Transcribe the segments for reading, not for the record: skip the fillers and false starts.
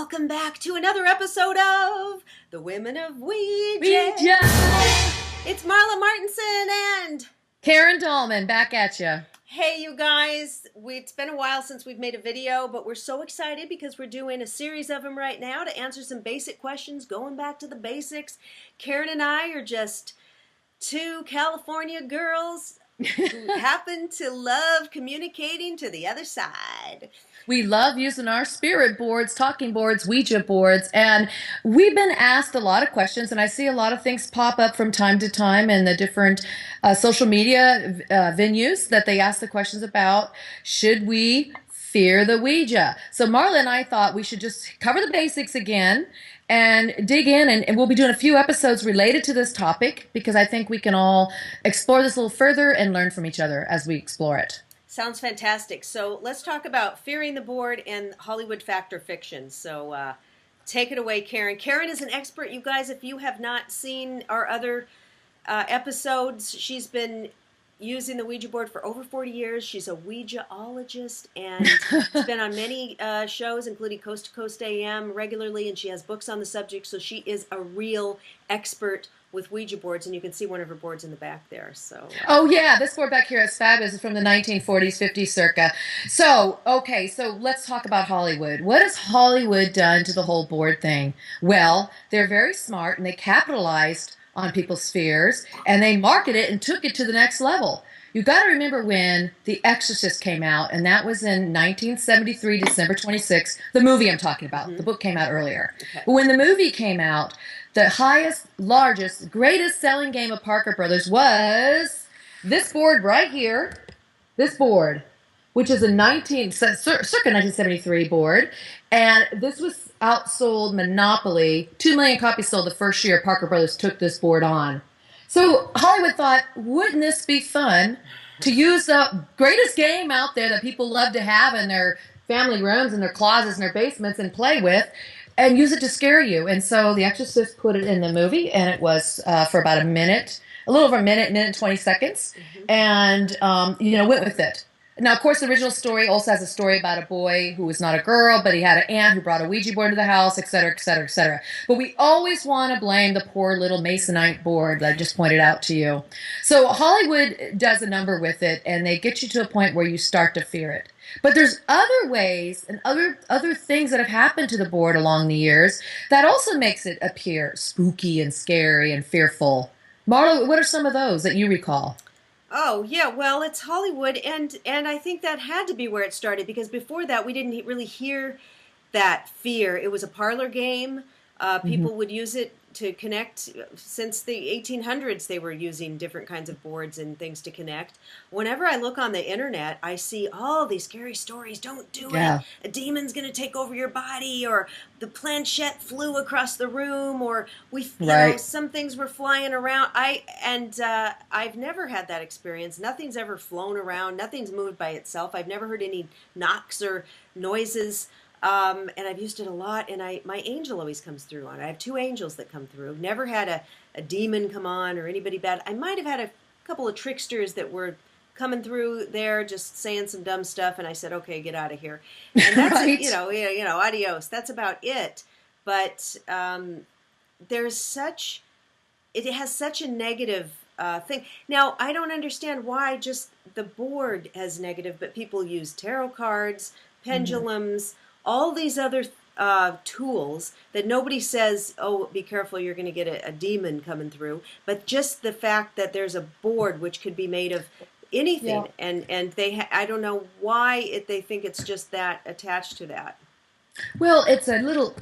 Welcome back to another episode of the Women of Ouija. Ouija. It's Marla Martenson and Karen Dahlman back at you. Hey, you guys. It's been a while since we've made a video, but we're so excited because we're doing a series of them right now to answer some basic questions, going back to the basics. Karen and I are just two California girls who happen to love communicating to the other side. We love using our spirit boards, talking boards, Ouija boards, and we've been asked a lot of questions, and I see a lot of things pop up from time to time in the different social media venues that they ask the questions about. Should we fear the Ouija? So Marla and I thought we should just cover the basics again and dig in, and we'll be doing a few episodes related to this topic because I think we can all explore this a little further and learn from each other as we explore it. Sounds fantastic. So let's talk about fearing the board and Hollywood fact or fiction. So take it away, Karen. Karen is an expert. You guys, if you have not seen our other episodes, she's been using the Ouija board for over 40 years. She's a Ouijaologist and has been on many shows, including Coast to Coast AM regularly, and she has books on the subject. So she is a real expert with Ouija boards, and you can see one of her boards in the back there. So oh yeah, this board back here is fabulous. It's from the 1940s, 50s circa. So okay, so let's talk about Hollywood. What has Hollywood done to the whole board thing? Well, they're very smart and they capitalized on people's fears and they marketed it and took it to the next level. You've got to remember when The Exorcist came out, and that was in 1973, December 26th. The movie I'm talking about. The book came out earlier. Okay. But when the movie came out, the highest, largest, greatest selling game of Parker Brothers was this board right here. This board, which is a circa 1973 board. And this was outsold Monopoly. 2 million copies sold the first year Parker Brothers took this board on. So Hollywood thought, wouldn't this be fun to use the greatest game out there that people love to have in their family rooms and their closets and their basements and play with, and use it to scare you? And so The Exorcist put it in the movie, and it was for about a minute, a little over a minute and 20 seconds, and went with it. Now, of course, the original story also has a story about a boy who was not a girl, but he had an aunt who brought a Ouija board to the house, et cetera, et cetera, et cetera. But we always want to blame the poor little Masonite board that I just pointed out to you. So Hollywood does a number with it, and they get you to a point where you start to fear it. But there's other ways and other things that have happened to the board along the years that also makes it appear spooky and scary and fearful. Marla, what are some of those that you recall? Oh, yeah, well, it's Hollywood, and I think that had to be where it started, because before that, we didn't really hear that fear. It was a parlor game. People would use it to connect. Since the 1800s, they were using different kinds of boards and things to connect. Whenever I look on the internet, I see all these scary stories. Don't do it. A demon's going to take over your body, or the planchette flew across the room, or some things were flying around. I've never had that experience. Nothing's ever flown around. Nothing's moved by itself. I've never heard any knocks or noises. And I've used it a lot, and my angel always comes through on it. I have 2 angels that come through. Never had a demon come on or anybody bad. I might have had a couple of tricksters that were coming through there just saying some dumb stuff, and I said, okay, get out of here. And that's right. Adios. That's about it. But it has such a negative thing. Now, I don't understand why just the board has negative, but people use tarot cards, pendulums, all these other tools that nobody says, oh, be careful, you're going to get a demon coming through. But just the fact that there's a board which could be made of anything, and I don't know why they think it's just that attached to that. Well, it's a little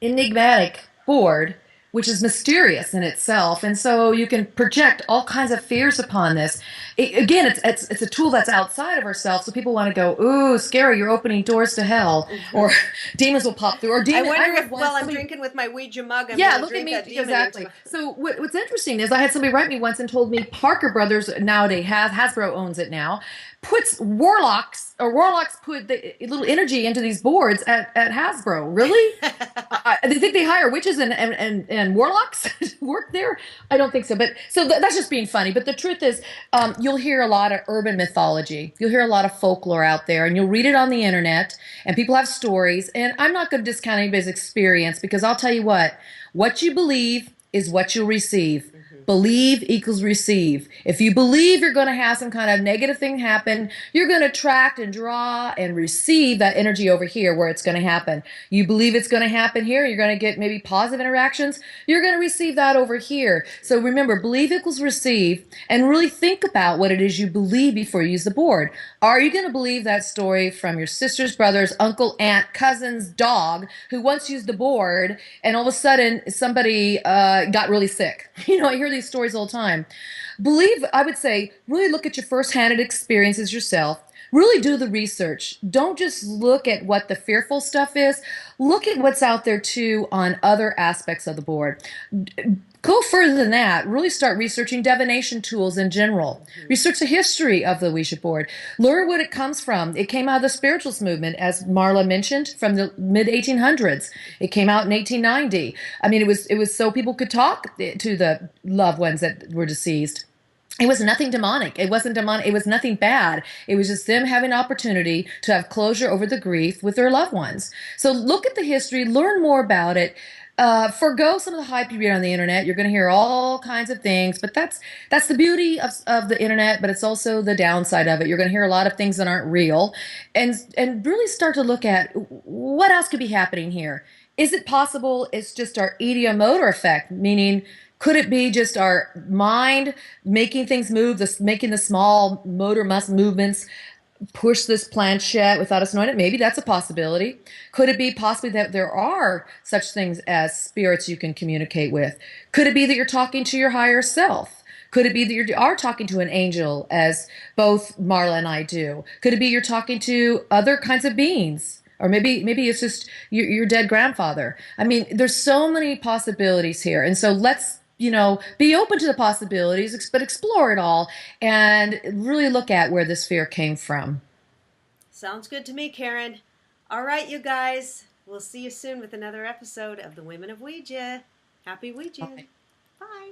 enigmatic board, which is mysterious in itself, and so you can project all kinds of fears upon this. Again, it's a tool that's outside of ourselves, so people want to go, ooh, scary, you're opening doors to hell, or demons will pop through, or demons. I wonder if, while I'm drinking with my Ouija mug, I'm yeah, going to look drink at that me, demon. exactly. So what's interesting is I had somebody write me once and told me Parker Brothers nowadays, Hasbro owns it now, puts warlocks put the little energy into these boards at Hasbro. Really? They think they hire witches and can warlocks work there? I don't think so. But so that's just being funny. But the truth is, you'll hear a lot of urban mythology. You'll hear a lot of folklore out there, and you'll read it on the internet. And people have stories. And I'm not going to discount anybody's experience because I'll tell you what you believe is what you'll receive. Believe equals receive. If you believe you're going to have some kind of negative thing happen, you're going to attract and draw and receive that energy over here where it's going to happen. You believe it's going to happen here, you're going to get maybe positive interactions, you're going to receive that over here. So remember, believe equals receive, and really think about what it is you believe before you use the board. Are you going to believe that story from your sister's brother's uncle, aunt, cousin's dog who once used the board and all of a sudden somebody got really sick? You know, I hear these stories all the time. Believe, I would say, really look at your first-hand experiences yourself. Really do the research. Don't just look at what the fearful stuff is. Look at what's out there too on other aspects of the board. Go further than that. Really start researching divination tools in general. Research the history of the Ouija board. Learn what it comes from. It came out of the spiritualist movement, as Marla mentioned, from the mid-1800s. It came out in 1890. I mean, it was so people could talk to the loved ones that were deceased. It was nothing demonic. It wasn't demonic. It was nothing bad. It was just them having an opportunity to have closure over the grief with their loved ones. So look at the history, learn more about it. Forgo some of the hype you read on the internet. You're going to hear all kinds of things, but that's the beauty of the internet, but it's also the downside of it. You're going to hear a lot of things that aren't real, and really start to look at what else could be happening here. Is it possible it's just our ideomotor effect, meaning could it be just our mind making things move, making the small motor muscle movements push this planchette without us knowing it? Maybe that's a possibility. Could it be possibly that there are such things as spirits you can communicate with? Could it be that you're talking to your higher self? Could it be that you are talking to an angel, as both Marla and I do? Could it be you're talking to other kinds of beings? Or maybe it's just your dead grandfather. I mean, there's so many possibilities here. And so let's, be open to the possibilities, but explore it all and really look at where this fear came from. Sounds good to me, Karen. All right, you guys. We'll see you soon with another episode of the Women of Ouija. Happy Ouija. Bye. Bye.